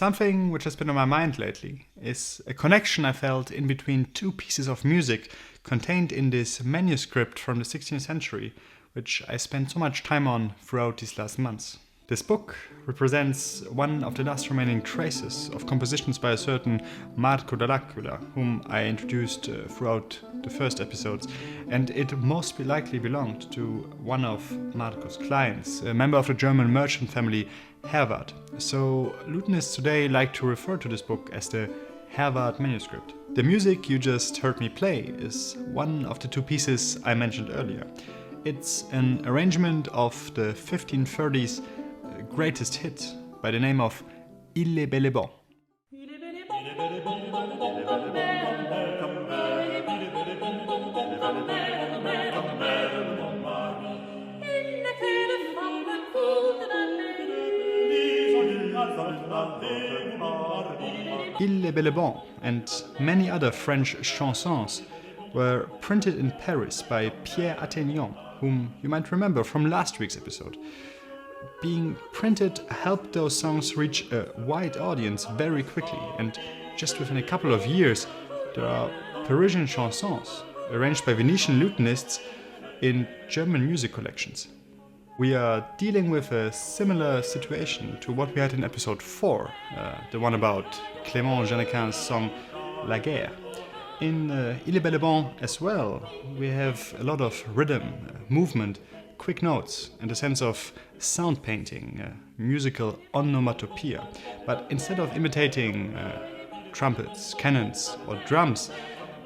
Something which has been on my mind lately is a connection I felt in between two pieces of music contained in this manuscript from the 16th century, which I spent so much time on throughout these last months. This book represents one of the last remaining traces of compositions by a certain Marco dall'Aquila, whom I introduced throughout the first episodes, and it most likely belonged to one of Marco's clients, a member of the German merchant family Herwarth. So Lutenists today like to refer to this book as the Herwarth Manuscript. The music you just heard me play is one of the two pieces I mentioned earlier. It's an arrangement of the 1530s greatest hit by the name of Il est bel et bon. Il est bel et bon and many other French chansons were printed in Paris by Piere Attaingnant, whom you might remember from last week's episode. Being printed helped those songs reach a wide audience very quickly, and just within a couple of years there are Parisian chansons arranged by Venetian lutenists in German music collections. We are dealing with a similar situation to what we had in episode 4, the one about Clément Janequin's song La Guerre. In Il est bel et bon as well, we have a lot of rhythm, movement, quick notes, and a sense of sound painting, musical onomatopoeia. But instead of imitating trumpets, cannons, or drums,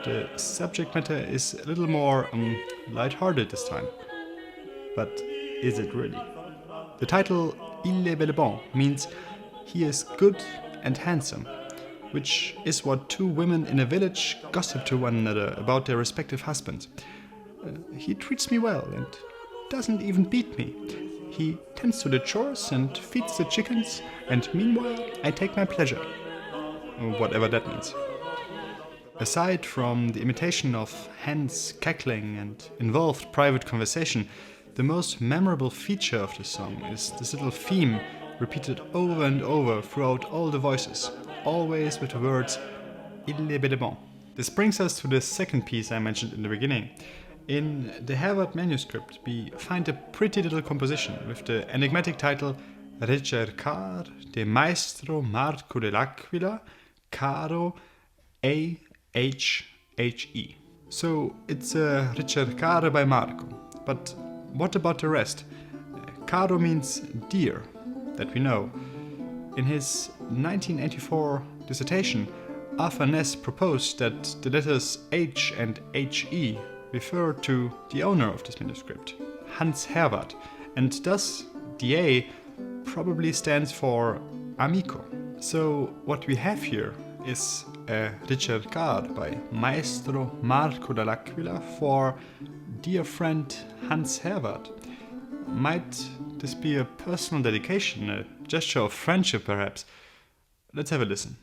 the subject matter is a little more light-hearted this time. But is it really? The title Il est bel et bon means he is good and handsome, which is what two women in a village gossip to one another about their respective husbands. He treats me well and doesn't even beat me. He tends to the chores and feeds the chickens, and meanwhile I take my pleasure. Whatever that means. Aside from the imitation of hens cackling and involved private conversation, the most memorable feature of the song is this little theme repeated over and over throughout all the voices, always with the words Il est bel et bon. This brings us to the second piece I mentioned in the beginning. In the Herwarth manuscript, we find a pretty little composition with the enigmatic title Ricercar de Maestro Marco dell'Aquila, caro e H-H-E. So it's a ricercare by Marco. But what about the rest? Caro means dear, that we know. In his 1984 dissertation, Arthur Ness proposed that the letters H and H-E refer to the owner of this manuscript, Hans Herwarth, and thus the A probably stands for amico. So what we have here is a ricercar by Maestro Marco dall'Aquila for dear friend Hans Herwarth. Might this be a personal dedication, a gesture of friendship perhaps? Let's have a listen.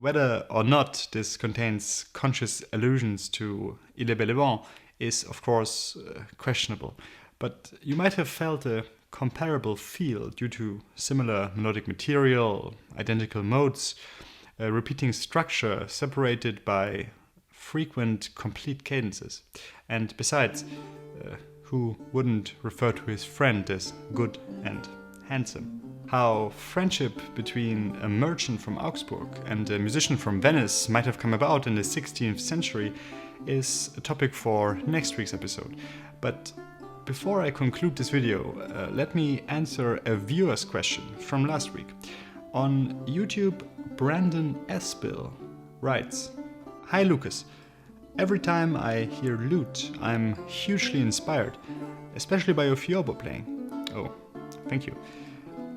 Whether or not this contains conscious allusions to Il est bel et bon is, of course, questionable, but you might have felt a comparable feel due to similar melodic material, identical modes, a repeating structure separated by frequent complete cadences. And besides, who wouldn't refer to his friend as good and handsome? How friendship between a merchant from Augsburg and a musician from Venice might have come about in the 16th century is a topic for next week's episode. But before I conclude this video, let me answer a viewer's question from last week. On YouTube, Brandon Espil writes, "Hi Lucas, every time I hear lute, I'm hugely inspired, especially by your Fiorbo playing." Oh, thank you.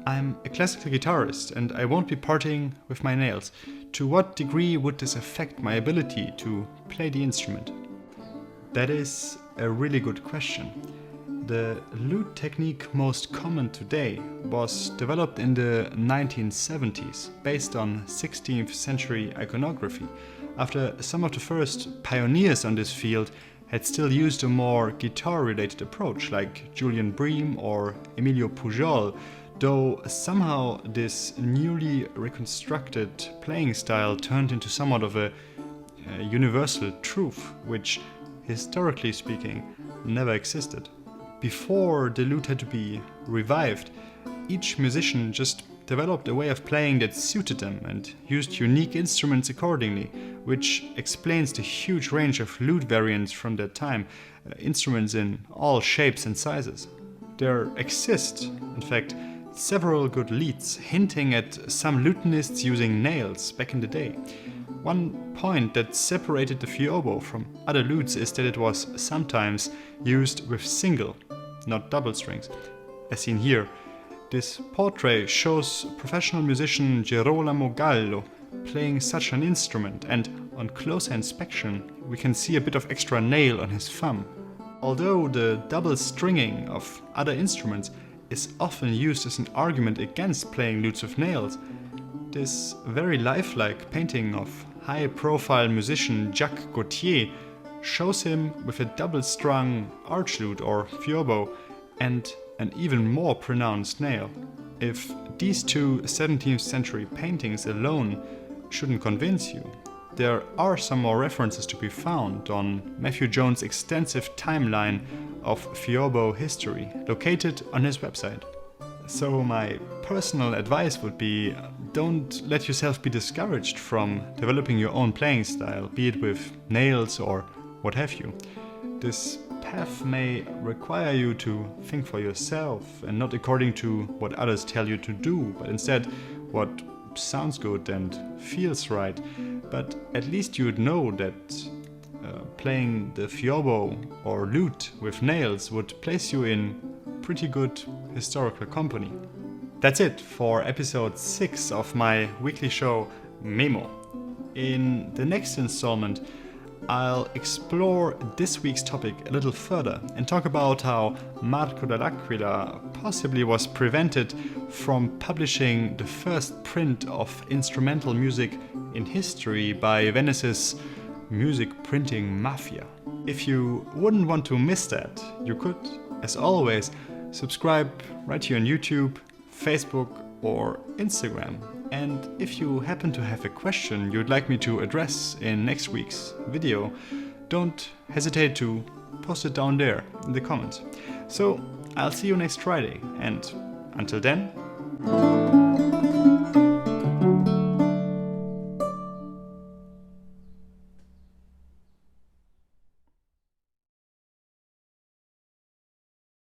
"I'm a classical guitarist and I won't be parting with my nails. To what degree would this affect my ability to play the instrument?" That is a really good question. The lute technique most common today was developed in the 1970s based on 16th century iconography, after some of the first pioneers on this field had still used a more guitar-related approach like Julian Bream or Emilio Pujol, though somehow this newly reconstructed playing style turned into somewhat of a universal truth, which, historically speaking, never existed. Before the lute had to be revived, each musician just developed a way of playing that suited them and used unique instruments accordingly, which explains the huge range of lute variants from that time, instruments in all shapes and sizes. There exist, in fact, several good leads hinting at some lutenists using nails back in the day. One point that separated the Fiorbo from other lutes is that it was sometimes used with single, not double strings, as seen here. This portrait shows professional musician Girolamo Gallo playing such an instrument, and on closer inspection we can see a bit of extra nail on his thumb. Although the double stringing of other instruments is often used as an argument against playing lutes with nails, this very lifelike painting of high-profile musician Jacques Gauthier shows him with a double-strung archlute or Fiorbo and an even more pronounced nail. If these two 17th century paintings alone shouldn't convince you, there are some more references to be found on Matthew Jones' extensive timeline of Fiobo history, located on his website. So my personal advice would be, don't let yourself be discouraged from developing your own playing style, be it with nails or what have you. This path may require you to think for yourself and not according to what others tell you to do, but instead what sounds good and feels right. But at least you would know that playing the fiobo or lute with nails would place you in pretty good historical company. That's it for episode 6 of my weekly show Memo. In the next installment, I'll explore this week's topic a little further and talk about how Marco dall'Aquila possibly was prevented from publishing the first print of instrumental music in history by Venice's music printing mafia. If you wouldn't want to miss that, you could, as always, subscribe right here on YouTube, Facebook or Instagram. And if you happen to have a question you'd like me to address in next week's video, don't hesitate to post it down there in the comments. So I'll see you next Friday, and until then,